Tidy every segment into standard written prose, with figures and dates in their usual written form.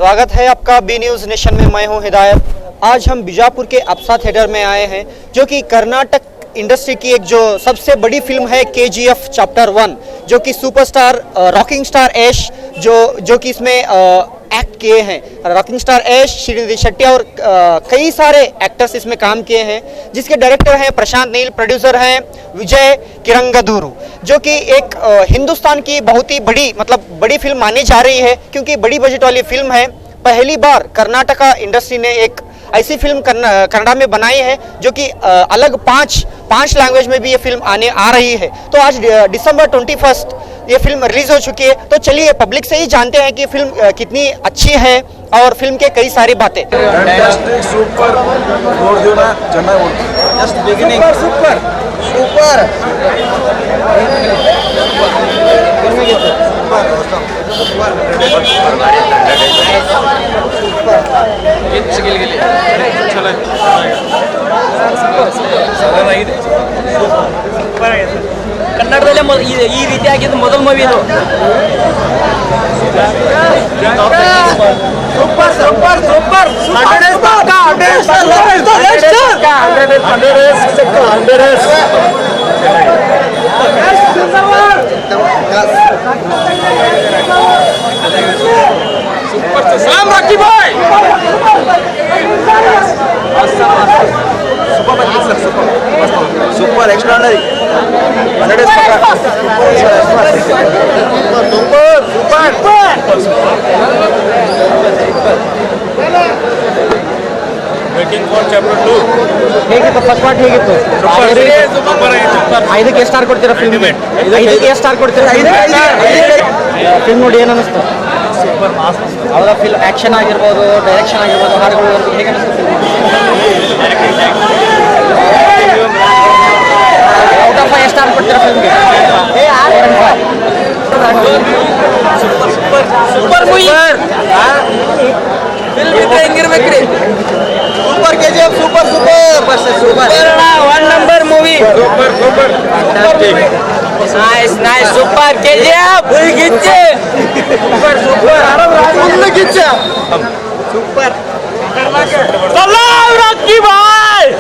स्वागत है आपका बी न्यूज़ नेशन में। मैं हूं हिदायत। आज हम बीजापुर के अप्सा थिएटर में आए हैं, जो कि कर्नाटक इंडस्ट्री की एक जो सबसे बड़ी फिल्म है KGF चैप्टर 1, जो कि सुपरस्टार रॉकिंग स्टार ऐश जो कि इसमें एक्ट किए हैं। रॉकिंग स्टार ऐश, श्रीनिधि शेट्टी और कई सारे एक्टर्स इसमें काम किए हैं, जिसके डायरेक्टर हैं प्रशांत नील, प्रोड्यूसर हैं विजय किरंगदूरू, जो कि एक हिंदुस्तान की बहुत ही बड़ी फिल्म मानी जा रही है, क्योंकि बड़ी बजट वाली फिल्म है। पहली बार कर्नाटका इंडस्ट्री ने एक ऐसी फिल्म कन्नड़ा में बनाई है, जो कि अलग पांच लैंग्वेज में भी ये फिल्म आ रही है। तो आज दिसंबर 21 ये फिल्म रिलीज हो चुकी है। तो चलिए पब्लिक से ही जानते हैं कि फिल्म कितनी अच्छी है और फिल्म के कई सारी बातें। ಸೂಪರ್ ನೋಡಿದಿನ ಚೆನ್ನಾಗಿ ಜಸ್ಟ್ ಬಿಗಿನಿಂಗ್ ಸೂಪರ್ ಕನ್ನಡದಲ್ಲೇ ಈ ರೀತಿಯಾಗಿದ್ದು ಮೊದಲ ಮೂವಿ ಇದು. ಸೂಪರ್ ಸೂಪರ್ ಸೂಪರ್ ಸಲಾಮ್ Rocky Bhai. Super extraordinary 100 waiting for chapter 2 ಹೇಗಿತ್ತು ಫಸ್ಟ್ ಪಾರ್ಟ್? ಹೇಗಿತ್ತು? ಐದಕ್ಕೆ ಎಷ್ಟು ಸ್ಟಾರ್ ಕೊಡ್ತೀರಾ ಫಿಲ್ಮ್? ಐದಕ್ಕೆ ಎಷ್ಟು ಸ್ಟಾರ್ ಕೊಡ್ತೀರಾ ಫಿಲ್ಮ್ ನೋಡಿ? ಏನು ಅನಿಸ್ತು? Super mass. ಅವರ ಫಿಲ್ಮ್ ಆಕ್ಷನ್ ಆಗಿರ್ಬೋದು, ಡೈರೆಕ್ಷನ್ ಆಗಿರ್ಬೋದು, ಹಾಡುಗಳು ಹೇಗೆ ಅನಿಸ್ತು ಫಿಲ್ಮ್? ಔಟ್ ಆಫ್ 5 ಸ್ಟಾರ್ ಕೊಡ್ತೀರಾ ಫಿಲ್ಮ್ಗೆ? Super movie. ಫಿಲ್ಮ್ ಇದ್ರೆ ಹೆಂಗಿರ್ಬೇಕ್ರಿ? Super KGF super one number movie. Nice nice super KGF ಗಿಚ್ಚೆ. ಸೂಪರ್ ಸಲಾಮ್ ರಾಕಿ ಬಾಯ್.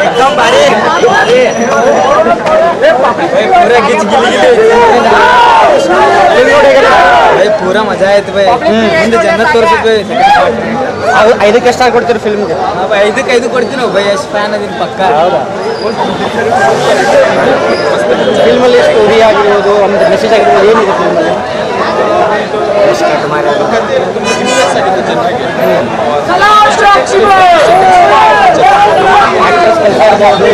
एकदम भारी पूरा गिच गिली भाई पूरा मजा आयत भाई. ಮುಂದೆ ಜನ್ನತ್ ತೋರಿಸಿದ್ವಿ. ಐದಕ್ಕೆ ಎಷ್ಟು ಸ್ಟಾರ್ ಕೊಡ್ತೀರಾ ಫಿಲ್ಮ್ಗೆ? ಐದಕ್ಕೆ 5 ಕೊಡ್ತೀನಿ ನಾವು ಭಾई. ಎಷ್ಟು ಫ್ಯಾನ್ ಅದೀನಿ ಪಕ್ಕ. ಫಿಲ್ಮಲ್ಲಿ ಸ್ಟೋರಿ ಆಗಿರ್ಬೋದು, ಒಂದು ಮೆಸೇಜ್ ಆಗಿರ್ಬೋದು, ಏನಿದೆ ಫಿಲ್ಮಲ್ಲಿ? ಆಕ್ಟ್ರೆಸ್ ಕೆಲಸ ಇರ್ಬೋದು,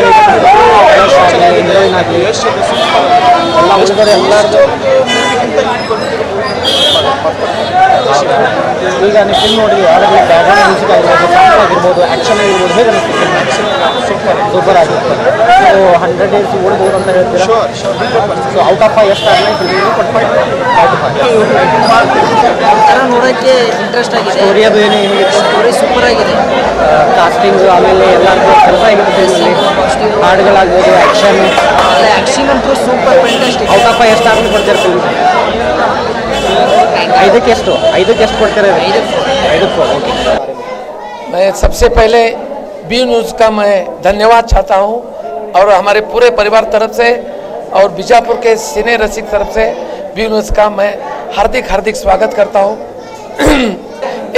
ಹೀರೋಯಿನ್ ಆಗಲಿ, ಎಲ್ಲ ಹುಡುಗರು ಎಲ್ಲರದು. ಈಗ ನೀವು ಫಿಲ್ಮ್ ನೋಡಿದ್ವಿ, ಆಲ್ರೆಡಿ ಬ್ಯಾಕ್ಗ್ರೌಂಡ್ ಮ್ಯೂಸಿಕ್ ಆಗಿರ್ಬೋದು, ಸಾಂಗ್ ಆಗಿರ್ಬೋದು, ಆ್ಯಕ್ಷನ್ ಆಗಿರ್ಬೋದು, ಹೇಗೆ ಅನಿಸ್ತು ಫಿಲ್ಮ್? ಸೂಪರ್ ಆಗಿತ್ತು. ಸೊ 100 ಡೇಸ್ ಓಡ್ಬೋದು ಅಂತ ಹೇಳ್ತೀರಾ? ಸೊ ಔಟ್ ಆಫ್ 5 ಎಷ್ಟು ಆಗಲಿ ಫಿಲ್ಮಿಗೆ ಕೊಡ್ತಾರೆ? ನೋಡೋಕ್ಕೆ ಇಂಟ್ರೆಸ್ಟ್ ಆಗಿದೆ. ಸ್ಟೋರಿ ಅದು ಏನು ಹೇಗಿತ್ತು? ಸ್ಟೋರಿ ಸೂಪರ್ ಆಗಿದೆ. ಕಾಸ್ಟಿಂಗು, ಆಮೇಲೆ ಎಲ್ಲರಿಗೂ ಕೆಲಸ ಆಗಿದೆ ಫಿಲ್ಮಲ್ಲಿ, ಹಾಡುಗಳಾಗ್ಬೋದು, ಆ್ಯಕ್ಷನ್ ಅಂತೂ ಸೂಪರ್ ಫ್ಯಾಂಟಾಸ್ಟಿಕ್. ಔಟ್ ಆಫ್ 5 ಎಷ್ಟು ಆಗಲಿ ಕೊಡ್ತಾರೆ ಫಿಲ್ಮ್? ಐದಕ್ಕೆ ಎಷ್ಟು ಕೊಡ್ತಾರೆ? ಐದಕ್ಕೆ ಓಕೆ. मैं सबसे पहले बी न्यूज़ का मैं धन्यवाद चाहता हूं, और हमारे पूरे परिवार तरफ से और बीजापुर के सिने रसिक तरफ से बी न्यूज़ का मैं हार्दिक स्वागत करता हूं।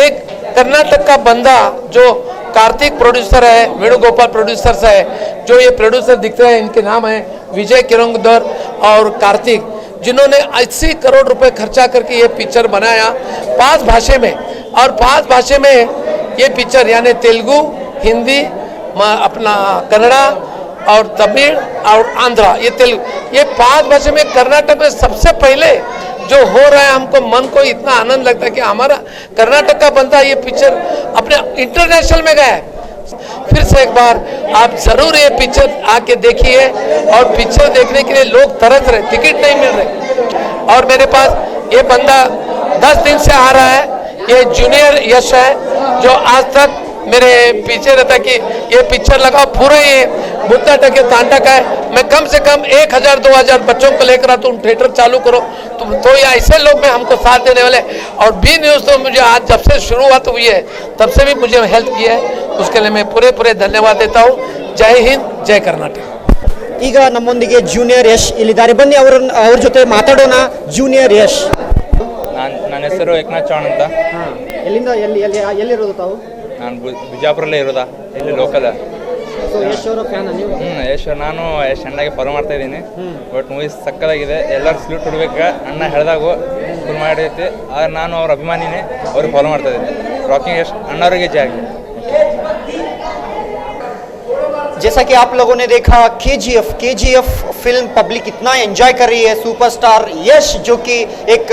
एक कर्नाटक का बंदा जो कार्तिक प्रोड्यूसर है, वेणुगोपाल प्रोड्यूसर्स है, जो ये प्रोड्यूसर दिखते हैं, इनके नाम है विजय किरंगदूरू और कार्तिक, जिन्होंने 80 करोड़ रुपए खर्चा करके ये पिक्चर बनाया 5 भाषा में। और 5 भाषा में ये पिक्चर यानी तेलुगु, हिंदी, अपना कन्नड़ा और तमिल और आंध्रा, ये 5 भाषा में कर्नाटक में सबसे पहले जो हो रहा है। हमको मन को इतना आनंद लगता है कि हमारा कर्नाटक का बंदा ये पिक्चर अपने इंटरनेशनल में गया है। फिर से एक बार आप जरूर ये पिक्चर आके देखिए, और पिक्चर देखने के लिए लोग तरस रहे, टिकट नहीं मिल रहे। और मेरे पास ये बंदा 10 दिन से आ रहा है, ये जूनियर यश है, जो आज तक मेरे पीछे रहता कि ये पिक्चर लगाओ, पूरे ये बुद्धा टके तांडा का है, मैं कम से कम 1000-2000 बच्चों को लेकर आता हूँ, थिएटर चालू करो तो ये ऐसे लोग में हमको साथ देने वाले। और बी न्यूज़ तो मुझे आज जब से शुरुआत हुई है तब से भी मुझे हेल्प किया है, उसके लिए मैं पूरे धन्यवाद देता हूँ। जय हिंद, जय कर्नाटक। ಈಗ ನಮ್ಮೊಂದಿಗೆ ಜೂನಿಯರ್ ಯಶ್ ಇಲ್ಲಿದ್ದಾರೆ, ಬನ್ನಿ ಅವ್ರ ಜೊತೆ ಮಾತಾಡೋಣ. ಜೂನಿಯರ್ ಯಶ್, ನನ್ನ ಹೆಸರು ಏಕನಾಥ್ ಚೌಹಾಣ್ ಅಂತ. ಎಲ್ಲಿಂದ ಎಲ್ಲಿರೋದು ತಾವು? ನಾನು ಬಿಜಾಪುರಲ್ಲೇ ಇರೋದಾ, ಇಲ್ಲಿ ಲೋಕಲ್. ಸೊ ಯಶ್ ಅವರ ಫ್ಯಾನ್ ನೀವು? ಯಶ್, ನಾನು ಯಶ್ ಅಣ್ಣಗೆ ಫಾಲೋ ಮಾಡ್ತಾ ಇದ್ದೀನಿ. ಬಟ್ ಮೂವೀಸ್ ಸಕ್ಕದಾಗಿದೆ, ಎಲ್ಲರೂ ಸಲ್ಯೂಟ್ ಕೊಡ್ಬೇಕು. ಅಣ್ಣ ಹೇಳಿದಾಗು ಫುಲ್ ಮಾಡೈತಿ, ಆದರೆ ನಾನು ಅವ್ರ ಅಭಿಮಾನಿನೇ, ಅವ್ರಿಗೆ ಫಾಲೋ ಮಾಡ್ತಾ ಇದ್ದೀನಿ. ರಾಕಿಂಗ್ ಯಶ್ ಅಣ್ಣವ್ರಿಗೆ ಜೈ. जैसा कि आप लोगों ने देखा केजीएफ फिल्म पब्लिक इतना एंजॉय कर रही है. सुपरस्टार यश जो कि एक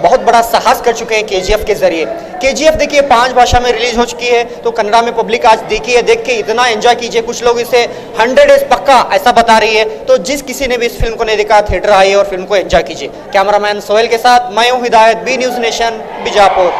बहुत बड़ा साहस कर चुके हैं केजीएफ के जरिए. केजीएफ देखिए 5 भाषा में रिलीज हो चुकी है, तो कन्नड़ा में पब्लिक आज देखी है, देख के इतना एंजॉय कीजिए. कुछ लोग इसे 100 डेज पक्का ऐसा बता रही है. तो जिस किसी ने भी इस फिल्म को नहीं देखा, थिएटर आइए और फिल्म को एंजॉय कीजिए. कैमरामैन सोहेल के साथ मैं हूँ हिदायत, बी न्यूज़ नेशन, बीजापुर.